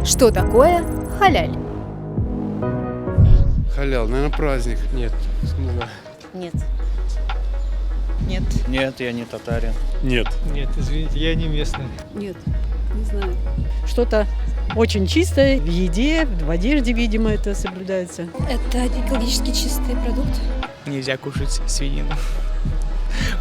Что такое халяль? Халял, наверное, праздник. Нет, не знаю. Нет. Нет. Нет, я не татарин. Нет. Нет, извините, я не местный. Нет, не знаю. Что-то очень чистое в еде, в одежде, видимо, это соблюдается. Это экологически чистый продукт. Нельзя кушать свинину.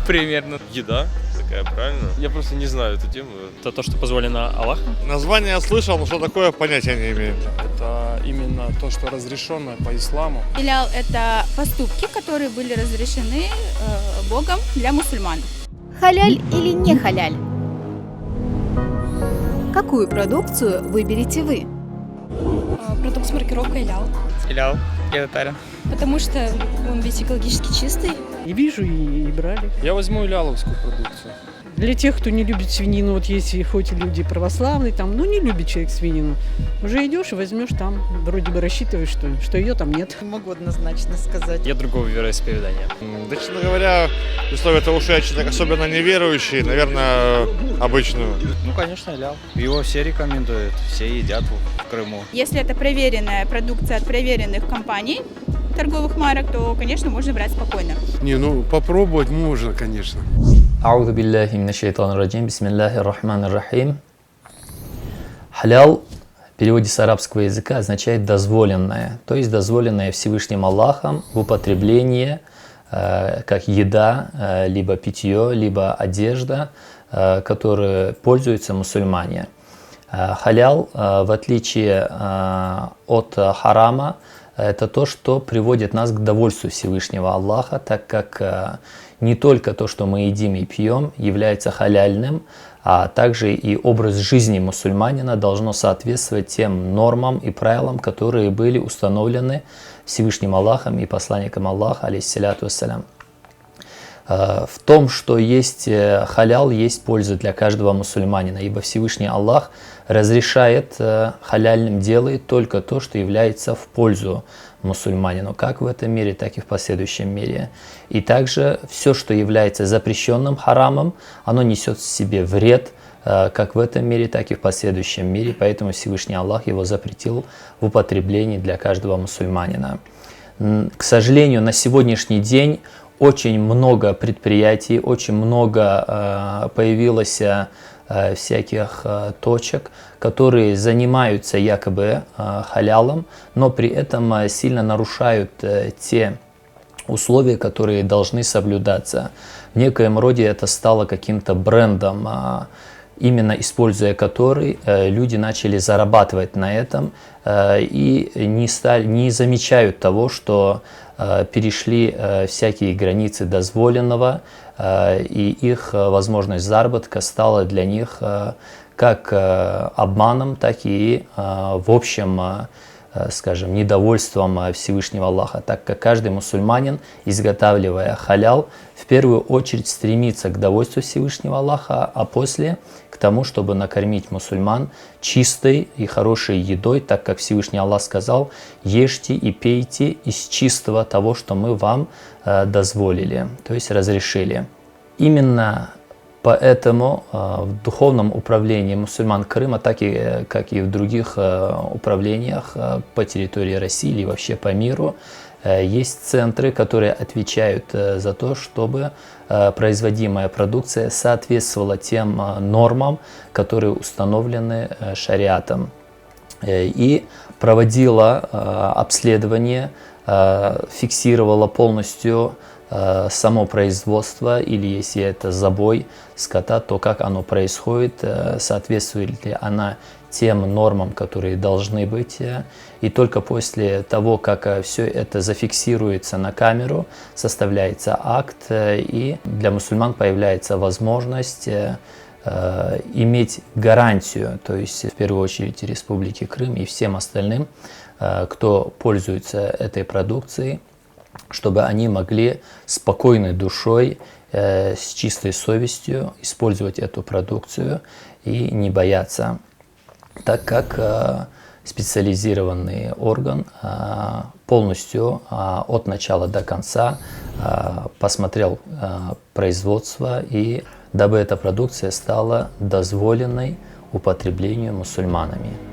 Примерно. Еда такая, правильно? Я просто не знаю эту тему. Это то, что позволено Аллахом? Название я слышал, но что такое, понятия не имею. Это именно то, что разрешено по исламу. Халял – это поступки, которые были разрешены Богом для мусульман. Халяль или не халяль? Какую продукцию выберете вы? Продукт с маркировкой лял. Илял, я татарин. Потому что он ведь экологически чистый. И вижу, и брали. Я возьму иляловскую продукцию. Для тех, кто не любит свинину, вот если хоть люди православные, там, ну не любит человек свинину, уже идешь и возьмешь там, вроде бы рассчитываешь, что ее там нет. Не могу однозначно сказать. Я другого вероисповедания. Да, честно говоря, в условиях того, что я человек особенно неверующий, наверное, обычную. Ну, конечно, лял. Его все рекомендуют, все едят в Крыму. Если это проверенная продукция от проверенных компаний, торговых марок, то, конечно, можно брать спокойно. Не, ну попробовать можно, конечно. Аузу биллахи минаш шайтанир раджим. Бисмиллахир рахманир рахим. Халял в переводе с арабского языка означает дозволенное, то есть дозволенное Всевышним Аллахом в употреблении как еда, либо питье, либо одежда, которой пользуются мусульмане. Халял, в отличие от харама, это то, что приводит нас к довольству Всевышнего Аллаха, так как не только то, что мы едим и пьем, является халяльным, а также и образ жизни мусульманина должно соответствовать тем нормам и правилам, которые были установлены Всевышним Аллахом и посланником Аллаха, алейхиссаляту вассалям. В том, что есть халял, есть польза для каждого мусульманина, ибо Всевышний Аллах разрешает халяльным, делает только то, что является в пользу мусульманину, как в этом мире, так и в последующем мире. И также все, что является запрещенным харамом, оно несет в себе вред, как в этом мире, так и в последующем мире, поэтому Всевышний Аллах его запретил в употреблении для каждого мусульманина. К сожалению, на сегодняшний день очень много предприятий, очень много появилось всяких точек, которые занимаются якобы халялом, но при этом сильно нарушают те условия, которые должны соблюдаться. В некоем роде это стало каким-то брендом, именно используя который люди начали зарабатывать на этом и не замечают того, что перешли всякие границы дозволенного, и их возможность заработка стала для них как обманом, так и в общем, скажем, недовольством Всевышнего Аллаха, так как каждый мусульманин, изготавливая халял, в первую очередь стремится к довольству Всевышнего Аллаха, а после к тому, чтобы накормить мусульман чистой и хорошей едой, так как Всевышний Аллах сказал: ешьте и пейте из чистого того, что мы вам дозволили, то есть разрешили. Именно поэтому в духовном управлении мусульман Крыма, так и как и в других управлениях по территории России или вообще по миру, есть центры, которые отвечают за то, чтобы производимая продукция соответствовала тем нормам, которые установлены шариатом, и проводила обследование, фиксировала полностью само производство, или если это забой скота, то как оно происходит, соответствует ли она тем нормам, которые должны быть. И только после того, как все это зафиксируется на камеру, составляется акт, и для мусульман появляется возможность иметь гарантию, то есть в первую очередь Республике Крым и всем остальным, кто пользуется этой продукцией, чтобы они могли спокойной душой, с чистой совестью использовать эту продукцию и не бояться, так как специализированный орган полностью от начала до конца посмотрел производство, и дабы эта продукция стала дозволенной употреблению мусульманами.